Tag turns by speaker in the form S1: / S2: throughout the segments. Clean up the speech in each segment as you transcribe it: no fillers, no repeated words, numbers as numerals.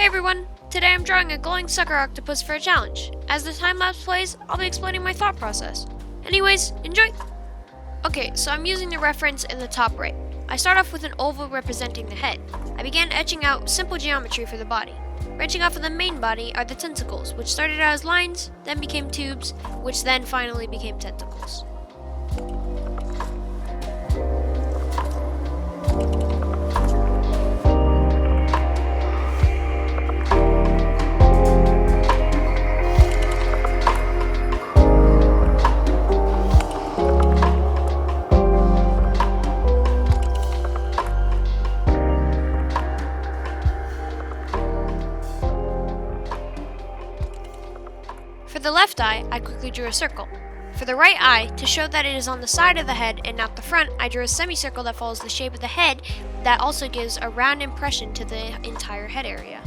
S1: everyone! Today I'm drawing a glowing sucker octopus for a challenge. As the time-lapse plays, I'll be explaining my thought process. Anyways, enjoy! Okay, so I'm using the reference in the top right. I start off with an oval representing the head. I began etching out simple geometry for the body. Branching off of the main body are the tentacles, which started out as lines, then became tubes, which then finally became tentacles. For the left eye, I quickly drew a circle. For the right eye, to show that it is on the side of the head and not the front, I drew a semicircle that follows the shape of the head that also gives a round impression to the entire head area.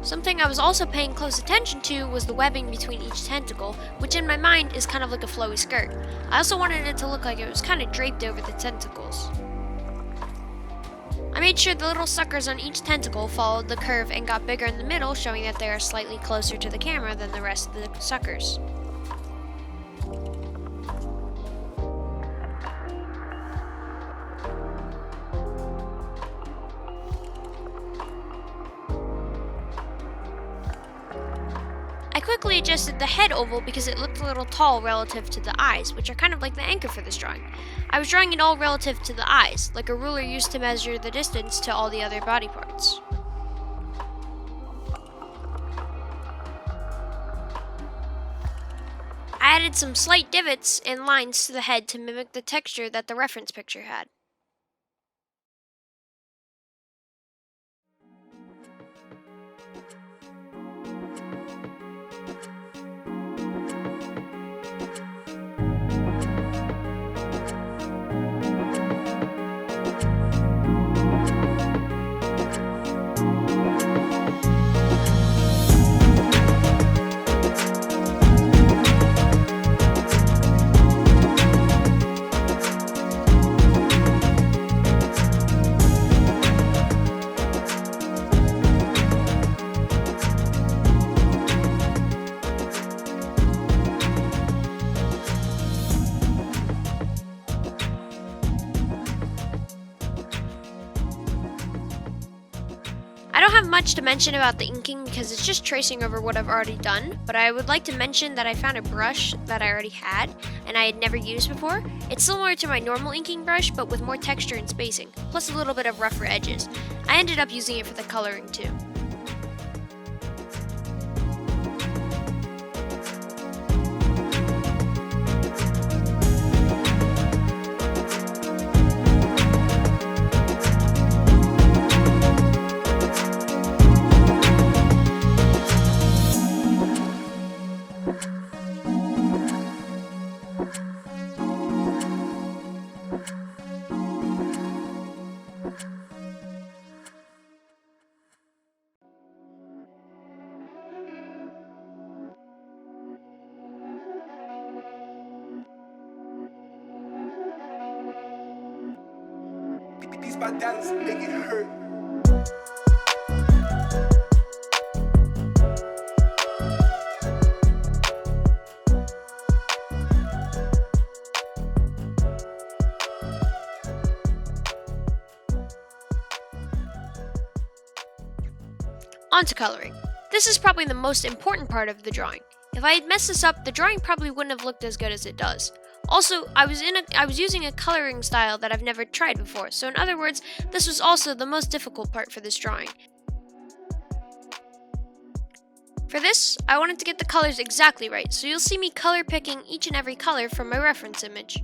S1: Something I was also paying close attention to was the webbing between each tentacle, which in my mind is kind of like a flowy skirt. I also wanted it to look like it was kind of draped over the tentacles. I made sure the little suckers on each tentacle followed the curve and got bigger in the middle, showing that they are slightly closer to the camera than the rest of the suckers. I quickly adjusted the head oval because it looked a little tall relative to the eyes, which are kind of like the anchor for this drawing. I was drawing it all relative to the eyes, like a ruler used to measure the distance to all the other body parts. I added some slight divots and lines to the head to mimic the texture that the reference picture had. I don't have much to mention about the inking because it's just tracing over what I've already done, but I would like to mention that I found a brush that I already had and I had never used before. It's similar to my normal inking brush, but with more texture and spacing, plus a little bit of rougher edges. I ended up using it for the coloring too.
S2: These my dollars make it hurt.
S1: On to coloring. This is probably the most important part of the drawing. If I had messed this up, the drawing probably wouldn't have looked as good as it does. Also, I was using a coloring style that I've never tried before, so in other words, this was also the most difficult part for this drawing. For this, I wanted to get the colors exactly right, so you'll see me color picking each and every color from my reference image.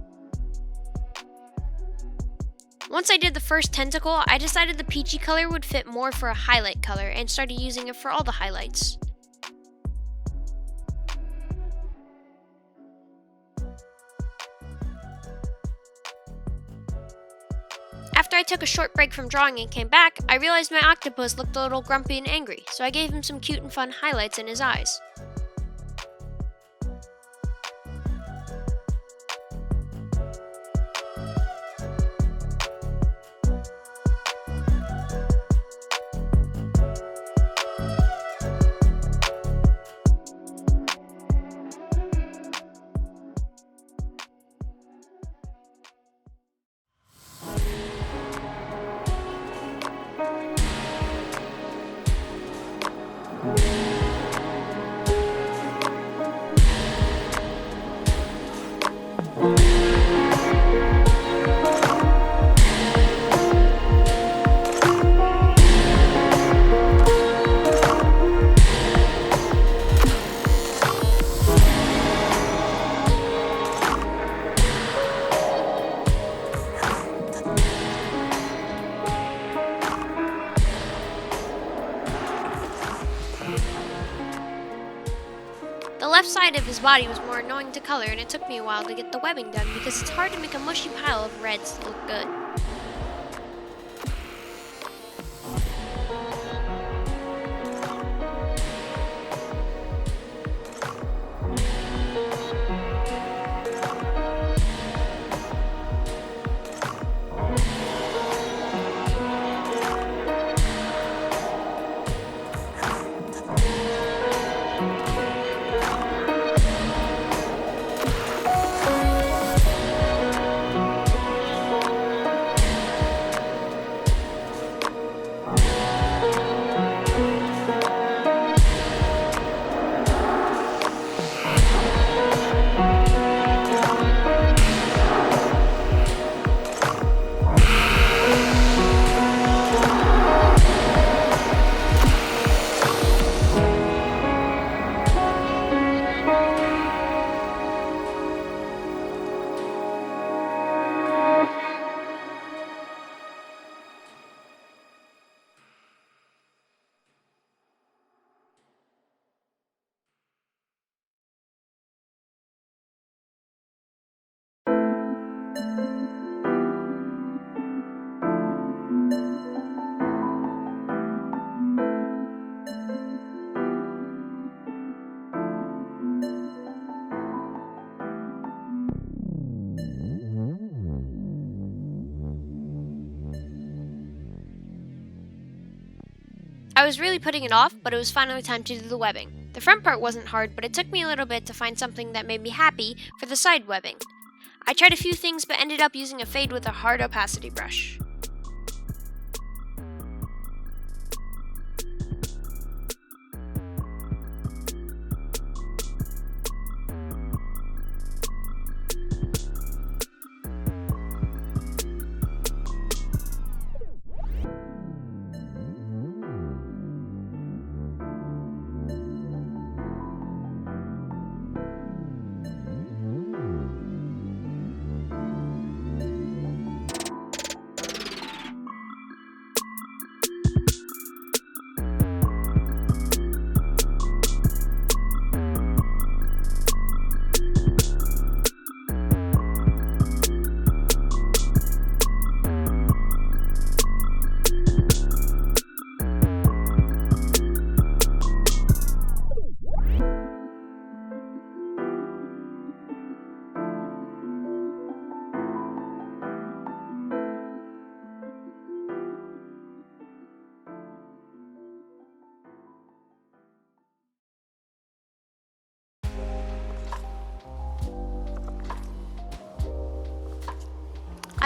S1: Once I did the first tentacle, I decided the peachy color would fit more for a highlight color and started using it for all the highlights. After I took a short break from drawing and came back, I realized my octopus looked a little grumpy and angry, so I gave him some cute and fun highlights in his eyes. left side of his body was more annoying to color, and it took me a while to get the webbing done because it's hard to make a mushy pile of reds look good. I was really putting it off, but it was finally time to do the webbing. The front part wasn't hard, but it took me a little bit to find something that made me happy for the side webbing. I tried a few things, but ended up using a fade with a hard opacity brush.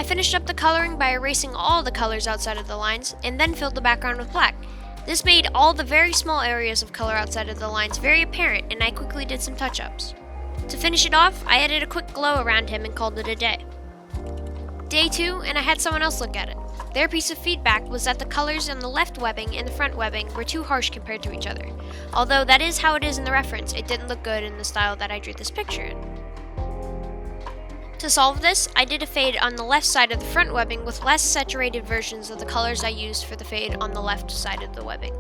S1: I finished up the coloring by erasing all the colors outside of the lines, and then filled the background with black. This made all the very small areas of color outside of the lines very apparent, and I quickly did some touch-ups. To finish it off, I added a quick glow around him and called it a day. Day 2, and I had someone else look at it. Their piece of feedback was that the colors on the left webbing and the front webbing were too harsh compared to each other. Although that is how it is in the reference, it didn't look good in the style that I drew this picture in. To solve this, I did a fade on the left side of the front webbing with less saturated versions of the colors I used for the fade on the left side of the webbing.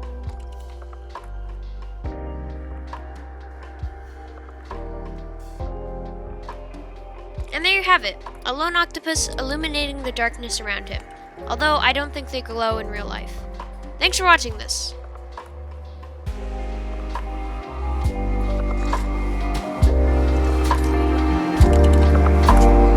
S1: And there you have it, a lone octopus illuminating the darkness around him, although I don't think they glow in real life. Thanks for watching this.